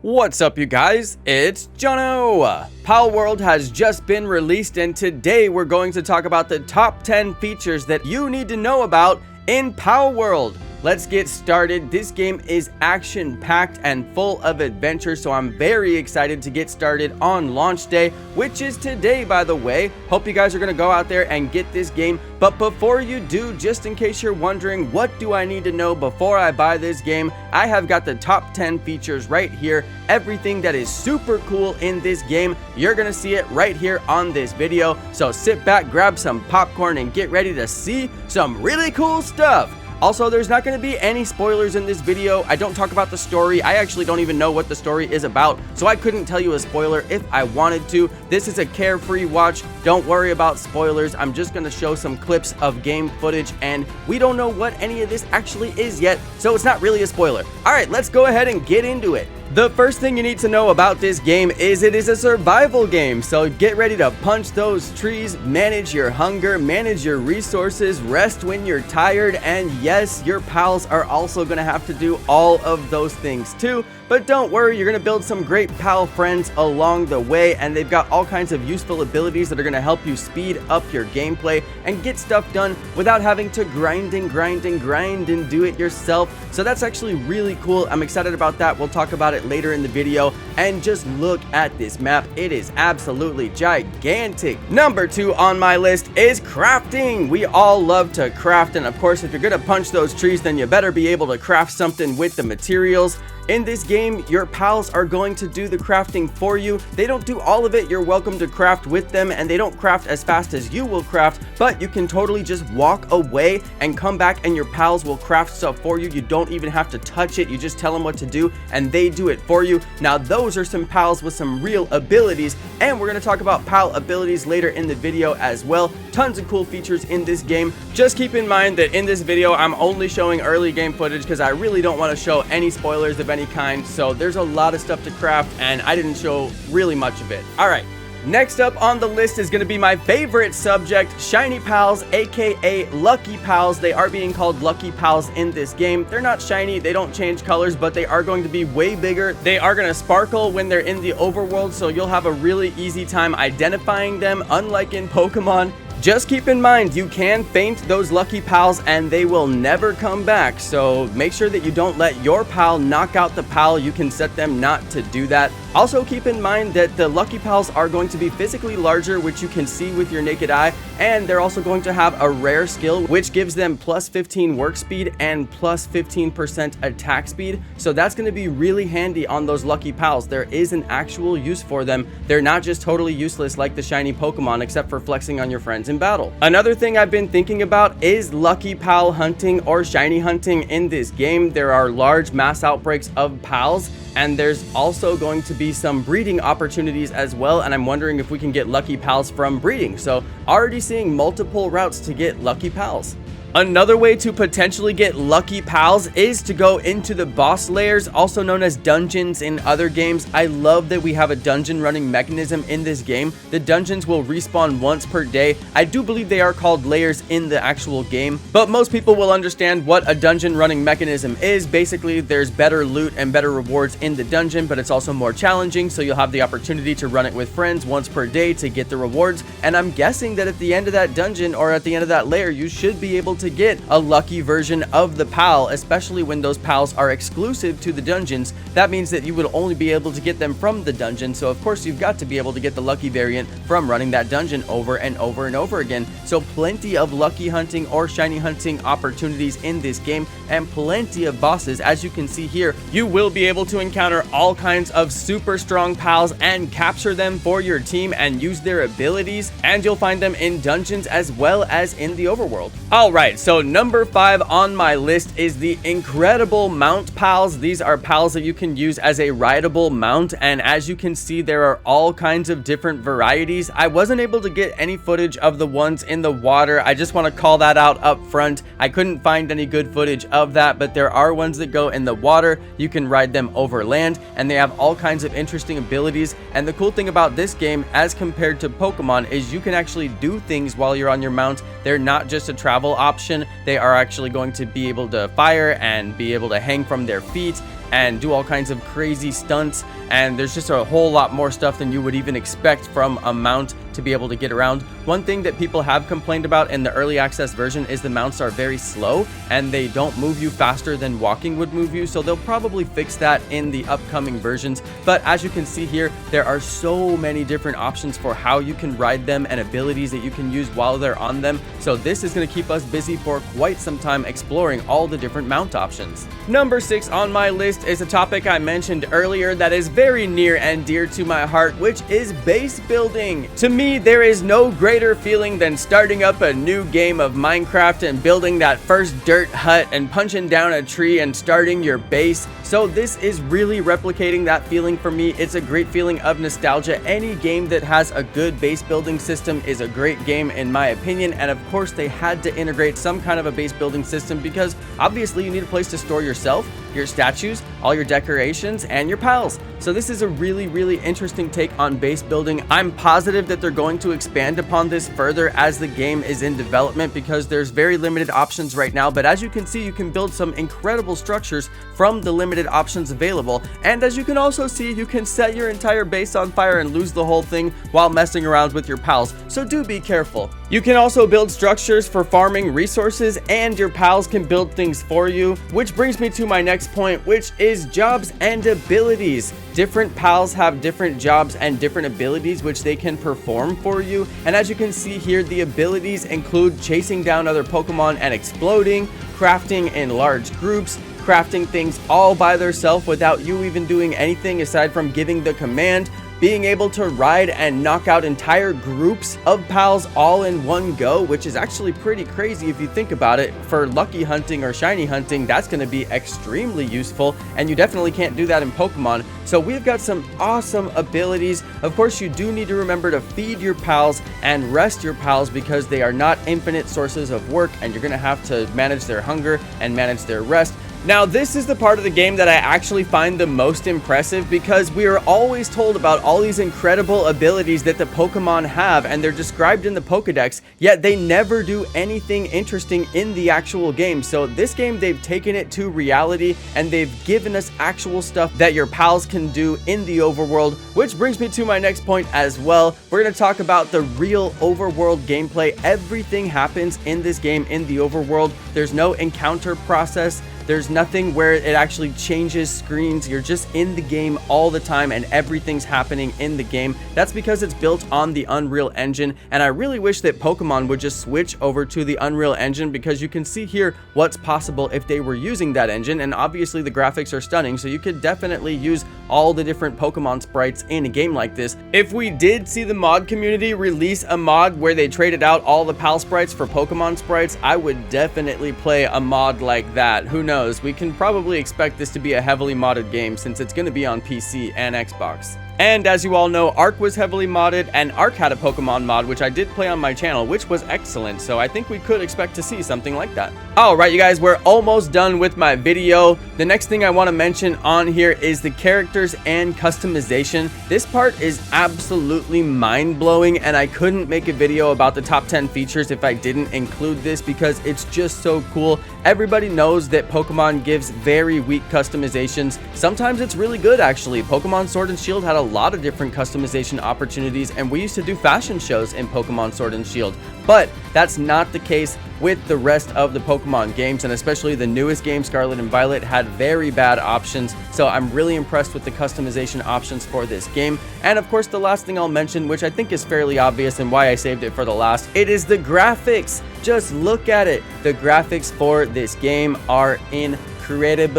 What's up, you guys? It's Jonno! Palworld has just been released, and today we're going to talk about the top 10 features that you need to know about in Palworld. Let's get started. This game is action-packed and full of adventure, so I'm very excited to get started on launch day, which is today, by the way. Hope you guys are going to go out there and get this game. But before you do, just in case you're wondering, what do I need to know before I buy this game? I have got the top 10 features right here. Everything that is super cool in this game, you're going to see it right here on this video. So sit back, grab some popcorn, and get ready to see some really cool stuff. Also, there's not going to be any spoilers in this video. I don't talk about the story. I actually don't even know what the story is about, so I couldn't tell you a spoiler if I wanted to. This is a carefree watch. Don't worry about spoilers. I'm just going to show some clips of game footage, and we don't know what any of this actually is yet, so it's not really a spoiler. All right, let's go ahead and get into it. The first thing you need to know about this game is it is a survival game, so get ready to punch those trees, manage your hunger, manage your resources, rest when you're tired, and yes, your pals are also going to have to do all of those things too. But don't worry, you're going to build some great pal friends along the way, and they've got all kinds of useful abilities that are going to help you speed up your gameplay and get stuff done without having to grind and do it yourself. So that's actually really cool. I'm excited about that. We'll talk about it later in the video. And just look at this map. It is absolutely gigantic. Number 2 on my list is crafting. We all love to craft, and of course, if you're going to punch those trees, then you better be able to craft something with the materials. In this game, your pals are going to do the crafting for you. They don't do all of it. You're welcome to craft with them, and they don't craft as fast as you will craft, but you can totally just walk away and come back and your pals will craft stuff for you. You don't even have to touch it. You just tell them what to do and they do it for you. Now, those are some pals with some real abilities, and we're going to talk about pal abilities later in the video as well. Tons of cool features in this game. Just keep in mind that in this video, I'm only showing early game footage because I really don't want to show any spoilers of any kind, so there's a lot of stuff to craft and I didn't show really much of it. All right, next up on the list is going to be my favorite subject, shiny pals, aka lucky pals. They are being called lucky pals in this game. They're not shiny, they don't change colors, but they are going to be way bigger. They are going to sparkle when they're in the overworld, so you'll have a really easy time identifying them, unlike in Pokemon. Just keep in mind, you can faint those lucky pals and they will never come back, so make sure that you don't let your pal knock out the pal. You can set them not to do that. Also, keep in mind that the lucky pals are going to be physically larger, which you can see with your naked eye, and they're also going to have a rare skill, which gives them plus 15 work speed and plus 15% attack speed, so that's going to be really handy on those lucky pals. There is an actual use for them. They're not just totally useless like the shiny Pokemon, except for flexing on your friends in battle. Another thing I've been thinking about is lucky pal hunting or shiny hunting in this game. There are large mass outbreaks of pals, and there's also going to be some breeding opportunities as well, and I'm wondering if we can get lucky pals from breeding. So already seeing multiple routes to get lucky pals. Another way to potentially get lucky pals is to go into the boss layers, also known as dungeons in other games. I love that we have a dungeon running mechanism in this game. The dungeons will respawn once per day. I do believe they are called layers in the actual game, but most people will understand what a dungeon running mechanism is. Basically, there's better loot and better rewards in the dungeon, but it's also more challenging, so you'll have the opportunity to run it with friends once per day to get the rewards. And I'm guessing that at the end of that dungeon or at the end of that layer, you should be able to get a lucky version of the pal, especially when those pals are exclusive to the dungeons. That means that you would only be able to get them from the dungeon, so of course you've got to be able to get the lucky variant from running that dungeon over and over and over again. So plenty of lucky hunting or shiny hunting opportunities in this game, and plenty of bosses. As you can see here, you will be able to encounter all kinds of super strong pals and capture them for your team and use their abilities, and you'll find them in dungeons as well as in the overworld. All right, so number 5 on my list is the incredible mount pals. These are pals that you can use as a rideable mount, and as you can see, there are all kinds of different varieties. I wasn't able to get any footage of the ones in the water. I just want to call that out up front. I couldn't find any good footage of that, but there are ones that go in the water. You can ride them over land, and they have all kinds of interesting abilities. And the cool thing about this game, as compared to Pokemon, is you can actually do things while you're on your mount. They're not just a travel option. option. They are actually going to be able to fire and be able to hang from their feet and do all kinds of crazy stunts, and there's just a whole lot more stuff than you would even expect from a mount to be able to get around. One thing that people have complained about in the early access version is the mounts are very slow and they don't move you faster than walking would move you, so they'll probably fix that in the upcoming versions. But as you can see here, there are so many different options for how you can ride them and abilities that you can use while they're on them, so this is going to keep us busy for quite some time exploring all the different mount options. Number 6 on my list is a topic I mentioned earlier that is very near and dear to my heart, which is base building. To me, there is no greater feeling than starting up a new game of Minecraft and building that first dirt hut and punching down a tree and starting your base. So this is really replicating that feeling for me. It's a great feeling of nostalgia. Any game that has a good base building system is a great game in my opinion, and of course they had to integrate some kind of a base building system because obviously you need a place to store yourself, your statues, all your decorations, and your pals. So this is a really interesting take on base building. I'm positive that they're going to expand upon this further as the game is in development because there's very limited options right now, but as you can see, you can build some incredible structures from the limited options available, and as you can also see, you can set your entire base on fire and lose the whole thing while messing around with your pals, so do be careful. You can also build structures for farming resources, and your pals can build things for you, which brings me to my next point, which is jobs and abilities. Different pals have different jobs and different abilities which they can perform for you, and as you can see here, the abilities include chasing down other Pokemon and exploding, crafting in large groups, crafting things all by themselves without you even doing anything aside from giving the command, being able to ride and knock out entire groups of pals all in one go, which is actually pretty crazy if you think about it. For lucky hunting or shiny hunting, that's going to be extremely useful, and you definitely can't do that in Pokemon. So we've got some awesome abilities. Of course, you do need to remember to feed your pals and rest your pals because they are not infinite sources of work, and you're going to have to manage their hunger and manage their rest. Now, this is the part of the game that I actually find the most impressive because we are always told about all these incredible abilities that the Pokemon have, and they're described in the Pokedex, yet they never do anything interesting in the actual game. So this game, they've taken it to reality and they've given us actual stuff that your pals can do in the overworld, which brings me to my next point as well. We're going to talk about the real overworld gameplay. Everything happens in this game in the overworld. There's no encounter process. There's nothing where it actually changes screens. You're just in the game all the time and everything's happening in the game. That's because it's built on the Unreal Engine, and I really wish that Pokemon would just switch over to the Unreal Engine because you can see here what's possible if they were using that engine, and obviously the graphics are stunning, so you could definitely use all the different Pokemon sprites in a game like this. If we did see the mod community release a mod where they traded out all the PAL sprites for Pokemon sprites, I would definitely play a mod like that. Who knows? We can probably expect this to be a heavily modded game since it's going to be on PC and Xbox. And as you all know, Arc was heavily modded, and Arc had a Pokemon mod, which I did play on my channel, which was excellent, so I think we could expect to see something like that. Alright, you guys, we're almost done with my video. The next thing I want to mention on here is the characters and customization. This part is absolutely mind-blowing, and I couldn't make a video about the top 10 features if I didn't include this because it's just so cool. Everybody knows that Pokemon gives very weak customizations. Sometimes it's really good, actually. Pokemon Sword and Shield had a lot of different customization opportunities, and we used to do fashion shows in Pokemon Sword and Shield, but that's not the case with the rest of the Pokemon games, and especially the newest game, Scarlet and Violet, had very bad options, so I'm really impressed with the customization options for this game. And of course, the last thing I'll mention, which I think is fairly obvious and why I saved it for the last, it is the graphics. Just look at it. The graphics for this game are incredible.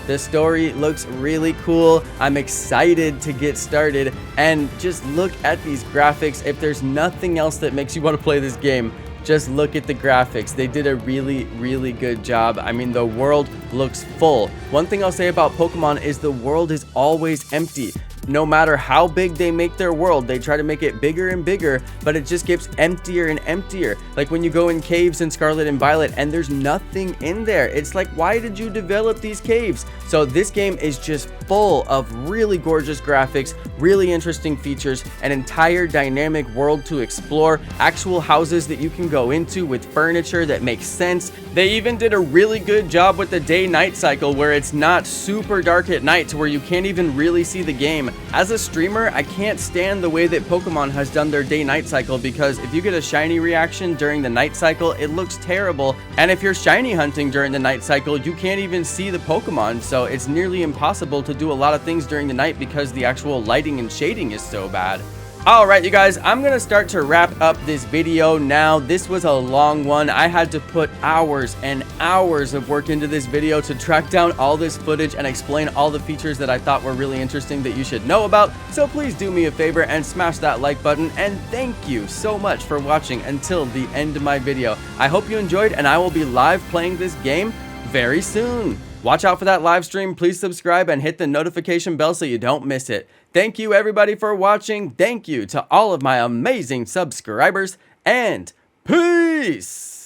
The story looks really cool. I'm excited to get started, and just look at these graphics. If there's nothing else that makes you want to play this game, just look at the graphics. They did a really good job. I mean, the world looks full. One thing I'll say about Pokemon is the world is always empty. No matter how big they make their world, they try to make it bigger and bigger, but it just gets emptier and emptier. Like when you go in caves in Scarlet and Violet and there's nothing in there. It's like, why did you develop these caves? So this game is just full of really gorgeous graphics, really interesting features, an entire dynamic world to explore, actual houses that you can go into with furniture that makes sense. They even did a really good job with the day-night cycle where it's not super dark at night to where you can't even really see the game. As a streamer, I can't stand the way that Pokemon has done their day-night cycle, because if you get a shiny reaction during the night cycle, it looks terrible. And if you're shiny hunting during the night cycle, you can't even see the Pokemon, so it's nearly impossible to do a lot of things during the night because the actual lighting and shading is so bad. Alright you guys, I'm gonna start to wrap up this video now. This was a long one. I had to put hours and hours of work into this video to track down all this footage and explain all the features that I thought were really interesting that you should know about. So please do me a favor and smash that like button, and thank you so much for watching until the end of my video. I hope you enjoyed, and I will be live playing this game very soon. Watch out for that live stream. Please subscribe and hit the notification bell so you don't miss it. Thank you everybody for watching. Thank you to all of my amazing subscribers, and peace!